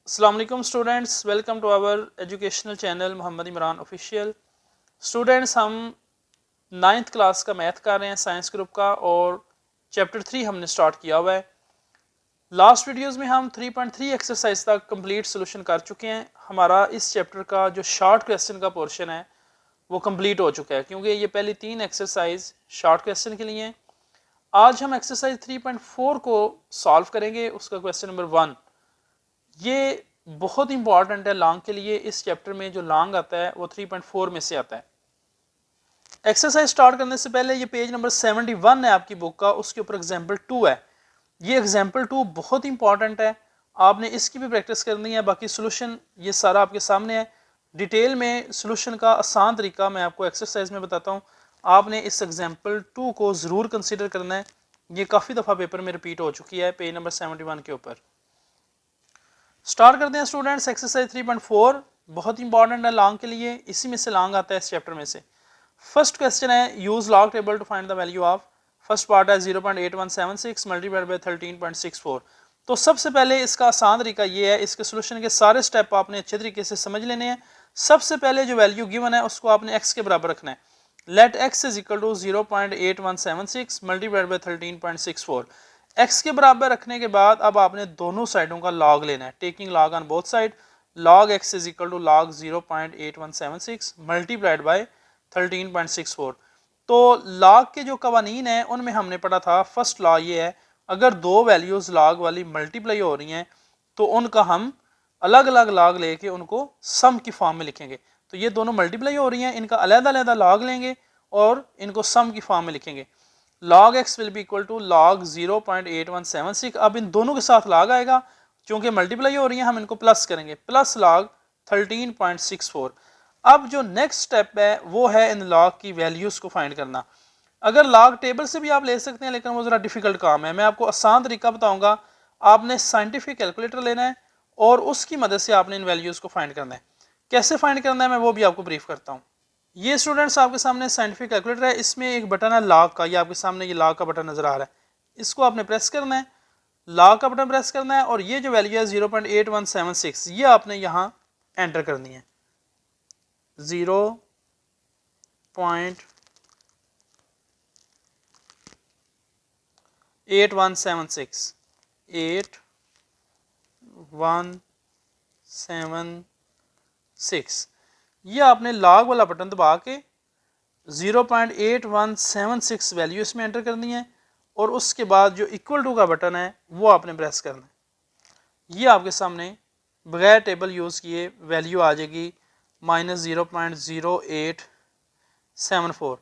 अस्सलाम वालेकुम students, welcome to our educational channel Mohammad Imran official. Students, हम 9th क्लास का मैथ कर रहे हैं साइंस ग्रुप का और चैप्टर 3 हमने स्टार्ट किया हुआ है। लास्ट वीडियोस में हम 3.3 एक्सरसाइज तक कंप्लीट सोल्यूशन कर चुके हैं। हमारा इस चैप्टर का जो शॉर्ट क्वेश्चन का पोर्शन है वो कंप्लीट हो चुका है, क्योंकि ये पहली 3 एक्सरसाइज शॉर्ट क्वेश्चन के लिए हैं। आज हम एक्सरसाइज 3.4 को सॉल्व करेंगे। उसका क्वेश्चन नंबर 1 ये बहुत इंपॉर्टेंट है लॉन्ग के लिए। इस चैप्टर में जो लॉन्ग आता है वो 3.4 में से आता है। एक्सरसाइज स्टार्ट करने से पहले ये पेज नंबर 71 है आपकी बुक का, उसके ऊपर एग्जाम्पल 2 है। ये एग्जाम्पल 2 बहुत इंपॉर्टेंट है, आपने इसकी भी प्रैक्टिस करनी है। बाकी सोल्यूशन ये सारा आपके सामने है। डिटेल में सोल्यूशन का आसान तरीका मैं आपको एक्सरसाइज में बताता हूँ। आपने इस एग्जाम्पल 2 को ज़रूर कंसिडर करना है। ये काफ़ी दफ़ा पेपर में रिपीट हो चुकी है पेज नंबर 71 के ऊपर। स्टार्ट करते हैं स्टूडेंट्स। एक्सरसाइज 3.4 बहुत इंपॉर्टेंट है लॉन्ग के लिए, इसी में से लॉन्ग आता है इस चैप्टर में से। फर्स्ट क्वेश्चन है use log table to find the value of. First part है 0.8176 मल्टीप्लाइड बाय 13.64। तो सबसे पहले इसका आसान तरीका ये है, इसके सोल्यूशन के सारे स्टेप आपने अच्छे तरीके से समझ लेने हैं। सबसे पहले जो वैल्यू गिवन है उसको आपने x के बराबर रखना है। Let x is equal to 0.8176 multiplied by 13.64। x के बराबर रखने के बाद अब आपने दोनों साइडों का लॉग लेना है, taking log on both side. Log x is equal to log 0.8176 multiplied by 13.64। तो लॉग के जो कवानीन है उनमें हमने पढ़ा था, फर्स्ट लॉ ये है, अगर दो वैल्यूज लॉग वाली मल्टीप्लाई हो रही हैं तो उनका हम अलग अलग लॉग लेके उनको सम की फॉर्म में लिखेंगे। तो ये दोनों मल्टीप्लाई हो रही हैं, इनका अलग अलग लॉग लेंगे और इनको सम की फॉर्म में लिखेंगे। log x will be equal to log 0.8176। अब इन दोनों के साथ log आएगा, क्योंकि मल्टीप्लाई हो रही है हम इनको प्लस करेंगे, प्लस log 13.64। अब जो नेक्स्ट स्टेप है वो है इन log की वैल्यूज को फाइंड करना। अगर log टेबल से भी आप ले सकते हैं, लेकिन वो ज़रा डिफिकल्ट काम है। मैं आपको आसान तरीका बताऊंगा। आपने साइंटिफिक कैलकुलेटर लेना है और उसकी मदद से आपने इन वैल्यूज को फाइंड करना है। कैसे फाइंड करना है मैं वो भी आपको ब्रीफ करता हूँ। ये स्टूडेंट्स आपके सामने साइंटिफिक कैलकुलेटर है, इसमें एक बटन है लॉग का, ये आपके सामने ये लॉग का बटन नजर आ रहा है। इसको आपने प्रेस करना है, लॉग का बटन प्रेस करना है और ये जो वैल्यू है 0.8176 ये आपने यहाँ एंटर करनी है। 0.8176 8176 ये आपने लॉग वाला बटन दबा के 0.8176 वैल्यू इसमें एंटर करनी है और उसके बाद जो इक्वल टू का बटन है वो आपने प्रेस करना है। ये आपके सामने बगैर टेबल यूज़ किए वैल्यू आ जाएगी -0.0874।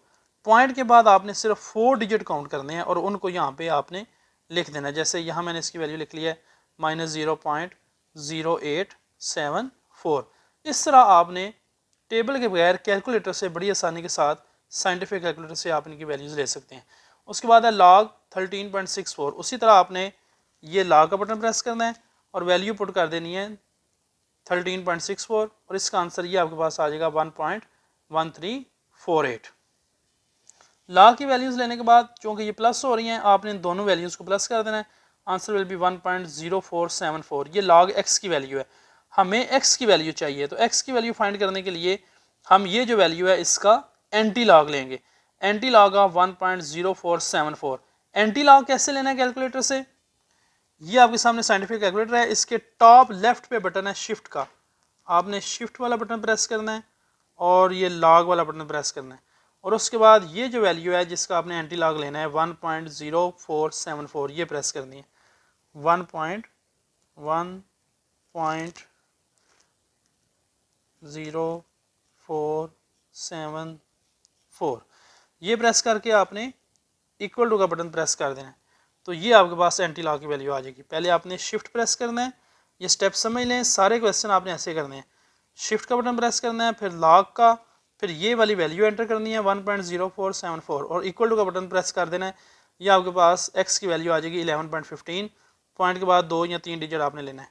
पॉइंट के बाद आपने सिर्फ 4 डिजिट काउंट करने हैं और उनको यहाँ पे आपने लिख देना है। जैसे यहाँ मैंने इसकी वैल्यू लिख ली है -0.0874। इस तरह आपने टेबल के बगैर कैलकुलेटर से बड़ी आसानी के साथ साइंटिफिक कैलकुलेटर से आप इनकी वैल्यूज़ ले सकते हैं। उसके बाद है log 13.64। उसी तरह आपने ये log का बटन प्रेस करना है और वैल्यू पुट कर देनी है 13.64 और इसका आंसर ये आपके पास आ जाएगा 1.1348। log की वैल्यूज़ लेने के बाद चूँकि ये प्लस हो रही हैं आपने इन दोनों वैल्यूज़ को प्लस कर देना है। Answer will be 1.0474। ये log x की वैल्यू है, हमें x की वैल्यू चाहिए। तो x की वैल्यू फाइंड करने के लिए हम ये जो वैल्यू है इसका एंटी लॉग लेंगे। Anti log of 1.0474। Anti log कैसे लेना है कैलकुलेटर से? ये आपके सामने साइंटिफिक कैलकुलेटर है, इसके टॉप लेफ्ट पे बटन है शिफ्ट का, आपने शिफ्ट वाला बटन प्रेस करना है और ये लॉग वाला बटन प्रेस करना है और उसके बाद ये जो वैल्यू है जिसका आपने एंटी लॉग लेना है 1.0474 ये प्रेस करनी है। 1.0474 ये प्रेस करके आपने इक्वल टू का बटन प्रेस कर देना है। तो ये आपके पास एंटी लॉग की वैल्यू आ जाएगी। पहले आपने शिफ्ट प्रेस करना है, ये स्टेप समझ लें, सारे क्वेश्चन आपने ऐसे करने हैं। शिफ्ट का बटन प्रेस करना है, फिर लॉग का, फिर ये वाली वैल्यू एंटर करनी है 1.0474 और इक्वल टू का बटन प्रेस कर देना है। ये आपके पास x की वैल्यू आ जाएगी 11.15। पॉइंट के बाद 2 या 3 डिजिट आपने लेना है।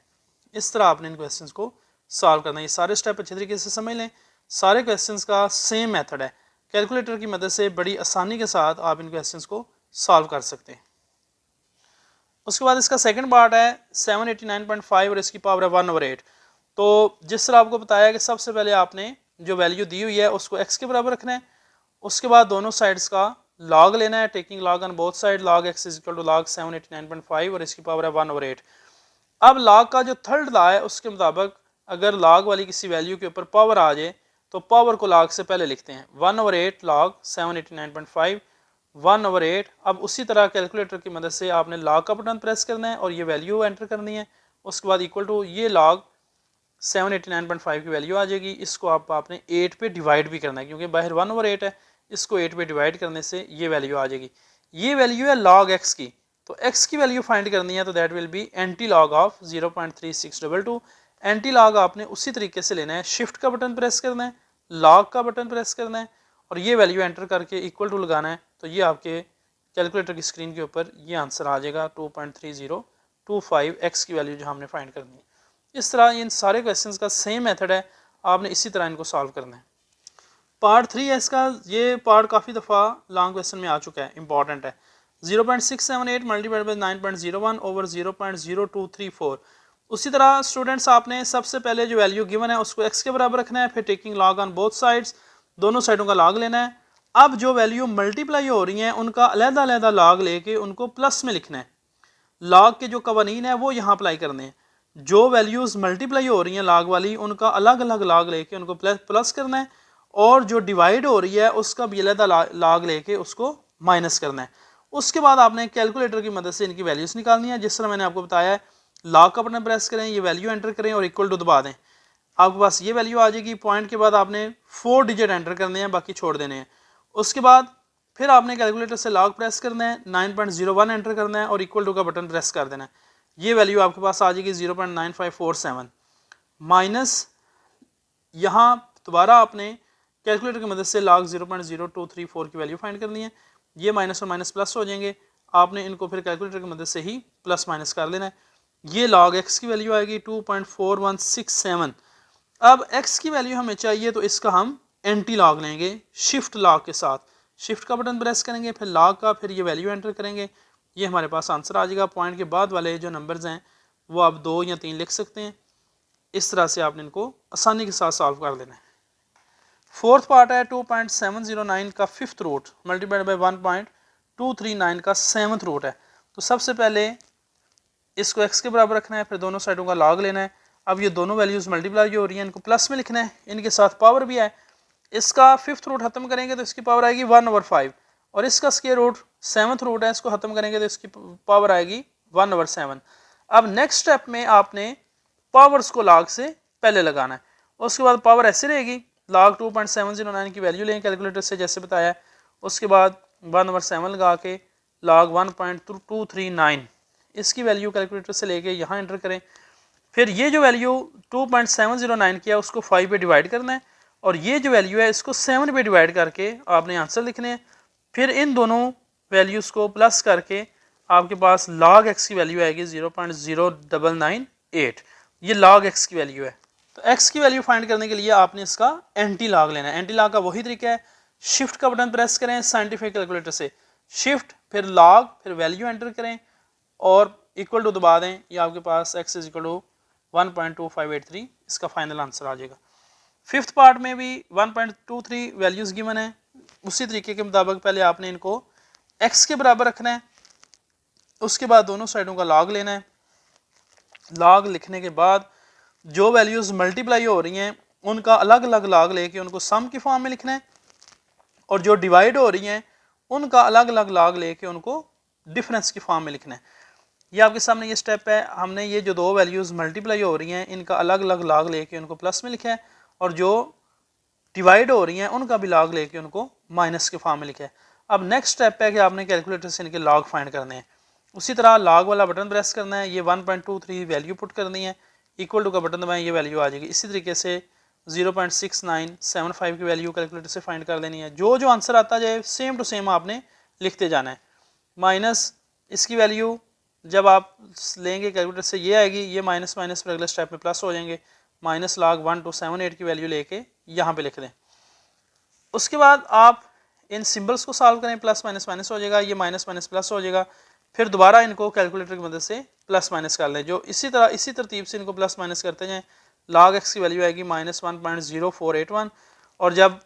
इस तरह आपने इन क्वेश्चन को सॉल्व करना है। ये सारे स्टेप अच्छे तरीके से समझ लें, सारे क्वेश्चन का सेम मेथड है। कैलकुलेटर की मदद से बड़ी आसानी के साथ आप इन क्वेश्चन को सॉल्व कर सकते हैं। उसके बाद इसका सेकंड पार्ट है 789.5 और इसकी पावर है 1/8। तो जिस तरह आपको बताया कि सबसे पहले आपने जो वैल्यू दी हुई है उसको x के बराबर रखना है, उसके बाद दोनों साइड्स का लॉग लेना है, taking log on both side, log x is equal to log 789.5 और इसकी पावर है 1/8। अब log का जो थर्ड लॉ है उसके मुताबिक अगर log वाली किसी वैल्यू के ऊपर पावर आ जाए तो पावर को log से पहले लिखते हैं, 1/8 log 789.5 1/8। अब उसी तरह कैलकुलेटर की मदद से आपने log का बटन प्रेस करना है और ये वैल्यू एंटर करनी है, उसके बाद इक्वल टू ये log 789.5 की वैल्यू आ जाएगी। इसको आपने 8 पे डिवाइड भी करना है क्योंकि बाहर 1/8 है, इसको 8 पे डिवाइड करने से ये वैल्यू आ जाएगी। ये वैल्यू है log x की, तो x की वैल्यू फाइंड करनी है तो that will be anti log of 0.3622। Anti log आपने उसी तरीके से लेना है, शिफ्ट का बटन प्रेस करना है, लॉग का बटन प्रेस करना है और ये वैल्यू एंटर करके इक्वल टू लगाना है, तो ये आपके कैलकुलेटर की स्क्रीन के ऊपर ये आंसर आ जाएगा 2.3025 x की वैल्यू जो हमने फाइंड करनी है। इस तरह इन सारे क्वेश्चंस का सेम मेथड है, आपने इसी तरह इनको सॉल्व करना है। पार्ट 3 है इसका, ये पार्ट काफ़ी दफ़ा लॉन्ग क्वेश्चन में आ चुका है, इंपॉर्टेंट है। 0.678 मल्टीप्लाइड बाई 9.01 ओवर 0.0234। उसी तरह स्टूडेंट्स आपने सबसे पहले जो वैल्यू गिवन है उसको x के बराबर रखना है, फिर taking log on both sides, दोनों साइडों का लॉग लेना है। अब जो वैल्यू मल्टीप्लाई हो रही हैं उनका अलग-अलग लॉग लेके उनको प्लस में लिखना है। लॉग के जो कवानीन है वो यहाँ अप्लाई करने हैं, जो वैल्यूज़ मल्टीप्लाई हो रही हैं लॉग वाली उनका अलग अलग लॉग लेके उनको प्लस करना है, और जो डिवाइड हो रही है उसका भी अलग लॉग लेके उसको माइनस करना है। उसके बाद आपने कैलकुलेटर की मदद से इनकी वैल्यूज़ निकालनी है, जिस तरह मैंने आपको बताया है। लॉग का बटन प्रेस करें, ये वैल्यू एंटर करें और इक्वल टू दबा दें, आपके पास ये वैल्यू आ जाएगी। पॉइंट के बाद आपने 4 डिजिट एंटर करने हैं, बाकी छोड़ देने हैं। उसके बाद फिर आपने कैलकुलेटर से लॉग प्रेस करना है, 9.01 एंटर करना है और इक्वल टू का बटन प्रेस कर देना है। ये वैल्यू आपके पास आ जाएगी 0.9547 माइनस, यहाँ दोबारा आपने कैलकुलेटर की मदद से log 0.0234 की वैल्यू फाइंड करनी है। ये माइनस और माइनस प्लस हो जाएंगे, आपने इनको फिर कैलकुलेटर की मदद से ही प्लस माइनस कर लेना है। ये log x की वैल्यू आएगी 2.4167। अब x की वैल्यू हमें चाहिए तो इसका हम एंटी लॉग लेंगे शिफ्ट लॉग के साथ, शिफ्ट का बटन प्रेस करेंगे, फिर लॉग का, फिर ये वैल्यू एंटर करेंगे, ये हमारे पास आंसर आ जाएगा। पॉइंट के बाद वाले जो नंबर्स हैं वो आप 2 या 3 लिख सकते हैं। इस तरह से आपने इनको आसानी के साथ सॉल्व कर लेना है। फोर्थ पार्ट है 2.709 का फिफ्थ रूट मल्टीप्लाइड बाई 1.239 का सेवन्थ रूट है। तो सबसे पहले इसको x के बराबर रखना है, फिर दोनों साइडों का लॉग लेना है। अब ये दोनों वैल्यूज़ मल्टीप्लाई हो रही हैं, इनको प्लस में लिखना है, इनके साथ पावर भी है। इसका फिफ्थ रूट खत्म करेंगे तो इसकी पावर आएगी 1/5, और इसका स्क्वायर रूट सेवन्थ रूट है, इसको खत्म करेंगे तो इसकी पावर आएगी 1/7। अब नेक्स्ट स्टेप में आपने पावर्स को लॉग से पहले लगाना है, उसके बाद पावर ऐसे रहेगी। log 2.709 की वैल्यू लें कैलकुलेटर से जैसे बताया, उसके बाद 1/7 लगा के log 1.239 इसकी वैल्यू कैलकुलेटर से लेके यहाँ एंटर करें। फिर ये जो वैल्यू 2.709 किया उसको 5 पे डिवाइड करना है, और ये जो वैल्यू है इसको 7 पे डिवाइड करके आपने आंसर लिखने हैं। फिर इन दोनों वैल्यूज़ को प्लस करके आपके पास log x की वैल्यू आएगी 0.0998। ये log x की वैल्यू है। तो x की वैल्यू फाइंड करने के लिए आपने इसका एंटी लॉग लेना है। एंटी लॉग का वही तरीका है, शिफ्ट का बटन प्रेस करें साइंटिफिक कैलकुलेटर से, शिफ्ट फिर लॉग फिर वैल्यू एंटर करें और इक्वल टू दबा दें, ये आपके पास x इज इक्वल टू 1.2583 इसका फाइनल आंसर आ जाएगा। फिफ्थ पार्ट में भी 1.23 वैल्यूज़ गिवन है, उसी तरीके के मुताबिक पहले आपने इनको x के बराबर रखना है, उसके बाद दोनों साइडों का लॉग लेना है। लॉग लिखने के बाद जो वैल्यूज़ मल्टीप्लाई हो रही हैं उनका अलग अलग लॉग लेके उनको सम की फॉर्म में लिखना है, और जो डिवाइड हो रही हैं उनका अलग अलग लॉग लेके उनको डिफरेंस की फॉर्म में लिखना है। ये आपके सामने ये स्टेप है, हमने ये जो दो वैल्यूज़ मल्टीप्लाई हो रही हैं इनका अलग अलग लॉग लेके उनको प्लस में लिखा है, और जो डिवाइड हो रही हैं उनका भी लॉग लेके उनको माइनस के फॉर्म में लिखा है। अब नेक्स्ट स्टेप है कि आपने कैलकुलेटर से इनके लॉग फाइंड करने हैं। उसी तरह लॉग वाला बटन प्रेस करना है, ये 1.23 वैल्यू पुट करनी है, इक्वल टू का बटन दबाएं, ये वैल्यू आ जाएगी। इसी तरीके से 0.6975 की वैल्यू कैलकुलेटर से फाइंड कर देनी है। जो जो आंसर आता जाए सेम टू सेम आपने लिखते जाना है। माइनस इसकी वैल्यू जब आप लेंगे कैलकुलेटर से ये आएगी, ये माइनस माइनस फिर अगले स्टेप में प्लस हो जाएंगे। माइनस log 1278 की वैल्यू लेके यहाँ पे लिख दें। उसके बाद आप इन सिंबल्स को सॉल्व करें, प्लस माइनस माइनस हो जाएगा, ये माइनस माइनस प्लस हो जाएगा, फिर दोबारा इनको कैलकुलेटर की मदद से प्लस माइनस कर लें। जो इसी तरतीब से इनको प्लस माइनस करते जाएँ, log x की वैल्यू आएगी -1.0481। और जब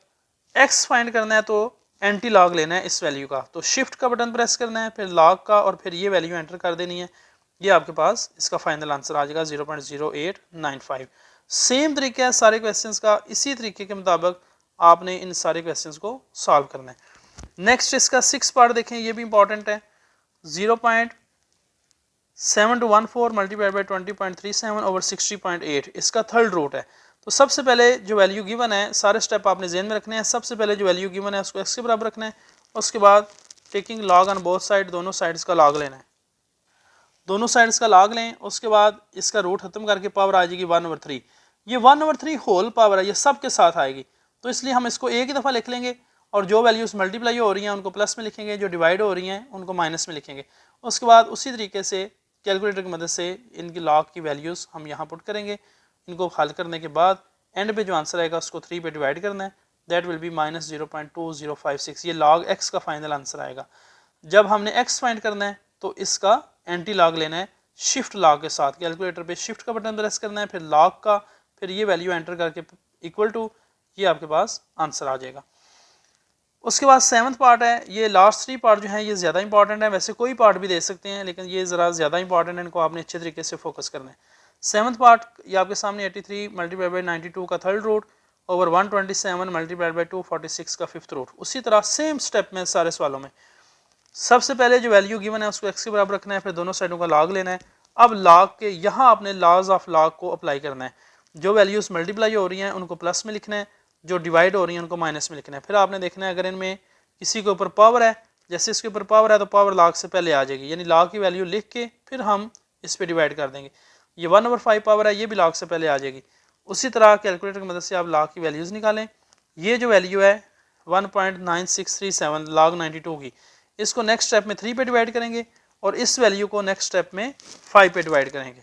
x फाइंड करना है तो एंटी लॉग लेना है इस वैल्यू का, तो शिफ्ट का बटन प्रेस करना है, फिर लॉग का, और फिर ये वैल्यू एंटर कर देनी है। ये आपके पास इसका फाइनल आंसर आ जाएगा 0.0895। सेम तरीका है सारे क्वेश्चंस का, इसी तरीके के मुताबिक आपने इन सारे क्वेश्चंस को सॉल्व करना है। नेक्स्ट इसका 6 पार्ट देखें, ये भी इंपॉर्टेंट है। 0.7214 मल्टीप्लाइड बाई 20.37 ओवर 60.8 इसका थर्ड रूट है। तो सबसे पहले जो वैल्यू गिवन है, सारे स्टेप आपने ज़हन में रखने हैं। सबसे पहले जो वैल्यू गिवन है उसको x के बराबर रखना है, उसके बाद taking log on both side, दोनों साइड्स का लॉग लेना है, दोनों साइड्स का लॉग लें। उसके बाद इसका रूट खत्म करके पावर आ जाएगी 1/3। ये 1/3 होल पावर है, ये सब के साथ आएगी, तो इसलिए हम इसको एक ही दफ़ा लिख लेंगे, और जो वैल्यूज़ मल्टीप्लाई हो रही हैं उनको प्लस में लिखेंगे, जो डिवाइड हो रही हैं उनको माइनस में लिखेंगे। उसके बाद उसी तरीके से कैलकुलेटर की मदद से इनकी लॉग की वैल्यूज़ हम यहाँ पुट करेंगे। इनको हल करने के बाद एंड पे जो आंसर आएगा उसको 3 पे डिवाइड करना है, दैट विल बी -0.2056। ये log x का फाइनल आंसर आएगा। जब हमने x फाइंड करना है तो इसका एंटी लॉग लेना है शिफ्ट लॉग के साथ। कैलकुलेटर पे शिफ्ट का बटन प्रेस करना है, फिर लॉग का, फिर ये वैल्यू एंटर करके इक्वल टू, ये आपके पास आंसर आ जाएगा। उसके बाद 7th पार्ट है। ये लास्ट 3 पार्ट जो है ये ज़्यादा इंपॉर्टेंट है, वैसे कोई पार्ट भी दे सकते हैं लेकिन ये ज़रा ज़्यादा इंपॉर्टेंट है, इनको आपने अच्छे तरीके से फोकस करना है। 7th पार्ट ये आपके सामने 83 मल्टीप्लाइड बाई 92 का third root over 127 multiplied by 246 का फिफ्थ रूट। उसी तरह सेम स्टेप में सारे सवालों में सबसे पहले जो वैल्यू गिवन है उसको x के बराबर रखना है, फिर दोनों साइडों का लॉग लेना है। अब लॉग के यहाँ आपने लॉज ऑफ लॉग को अप्लाई करना है। जो वैल्यूज़ मल्टीप्लाई हो रही हैं उनको प्लस में लिखना है, जो डिवाइड हो रही हैं उनको माइनस में लिखना है। फिर आपने देखना है अगर इनमें किसी के ऊपर पावर है, जैसे इसके ऊपर पावर है तो पावर लॉग से पहले आ जाएगी, यानी लॉग की वैल्यू लिख के फिर हम इस पर डिवाइड कर देंगे। ये 1/5 पावर है, ये भी लॉग से पहले आ जाएगी। उसी तरह कैलकुलेटर की मदद से आप लॉग की वैल्यूज़ निकालें। ये जो वैल्यू है 1.9637 log 92 की, इसको नेक्स्ट स्टेप में 3 पे डिवाइड करेंगे और इस वैल्यू को नेक्स्ट स्टेप में 5 पे डिवाइड करेंगे।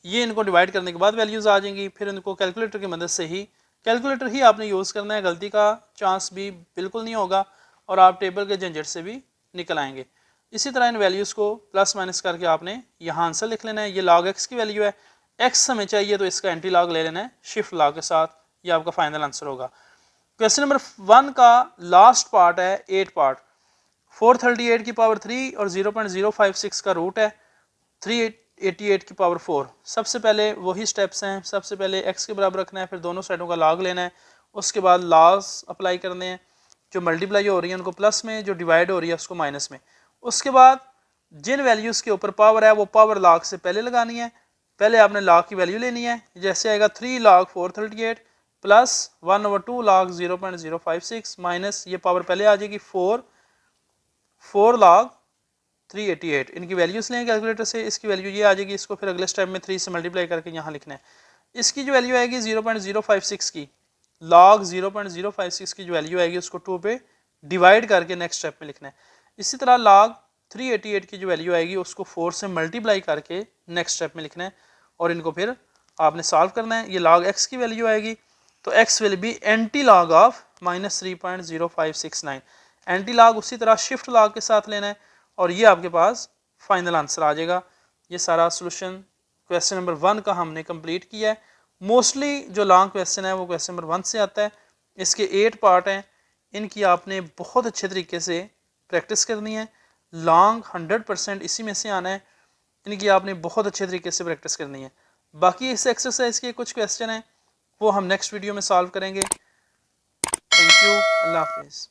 ये इनको डिवाइड करने के बाद वैल्यूज़ आ जाएंगी। फिर इनको कैलकुलेटर की मदद से ही, कैलकुलेटर ही आपने यूज़ करना है, गलती का चांस भी बिल्कुल नहीं होगा और आप टेबल के झंझट से भी निकल आएंगे। इसी तरह इन वैल्यूज़ को प्लस माइनस करके आपने यहाँ आंसर लिख लेना है। ये log x की वैल्यू है, x हमें चाहिए तो इसका एंटी लॉग ले लेना है शिफ्ट लॉग के साथ, ये आपका फाइनल आंसर होगा। क्वेश्चन नंबर 1 का लास्ट पार्ट है 8 पार्ट। 438 की पावर 3 और 0.056 का रूट है 388 की पावर 4। सबसे पहले वही स्टेप्स हैं, सबसे पहले x के बराबर रखना है, फिर दोनों साइडों का लॉग लेना है, उसके बाद लॉज अप्लाई करने हैं। जो मल्टीप्लाई हो रही है उनको प्लस में, जो डिवाइड हो रही है उसको माइनस में। उसके बाद जिन वैल्यूज़ के ऊपर पावर है वो पावर लॉग से पहले लगानी है। पहले आपने लॉग की वैल्यू लेनी है, जैसे आएगा 3 log 438 प्लस 1/2 log 0.056 माइनस ये पावर पहले आ जाएगी 4 log 388। इनकी वैल्यूज लें कैलकुलेटर से, इसकी वैल्यू ये आ जाएगी, इसको फिर अगले स्टेप में 3 से मल्टीप्लाई करके यहाँ लिखना है। इसकी जो वैल्यू आएगी 0.056 की, log 0.056 की जो वैल्यू आएगी उसको 2 पे डिवाइड करके नेक्स्ट स्टेप में लिखना है। इसी तरह log 388 की जो वैल्यू आएगी उसको 4 से मल्टीप्लाई करके नेक्स्ट स्टेप में लिखना है और इनको फिर आपने सॉल्व करना है। ये log x की वैल्यू आएगी तो x will B anti log of -3.0569। Anti log उसी तरह शिफ्ट लॉग के साथ लेना है और ये आपके पास फाइनल आंसर आ जाएगा। ये सारा सोल्यूशन क्वेश्चन नंबर 1 का हमने कंप्लीट किया है। मोस्टली जो लॉन्ग क्वेश्चन है वो क्वेश्चन नंबर 1 से आता है। इसके 8 पार्ट हैं, इनकी आपने बहुत अच्छे तरीके से प्रैक्टिस करनी है। लॉन्ग 100% इसी में से आना है, इनकी आपने बहुत अच्छे तरीके से प्रैक्टिस करनी है। बाकी इस एक्सरसाइज के कुछ क्वेश्चन हैं वो हम नेक्स्ट वीडियो में सॉल्व करेंगे। थैंक यू, अल्लाह हाफिज़।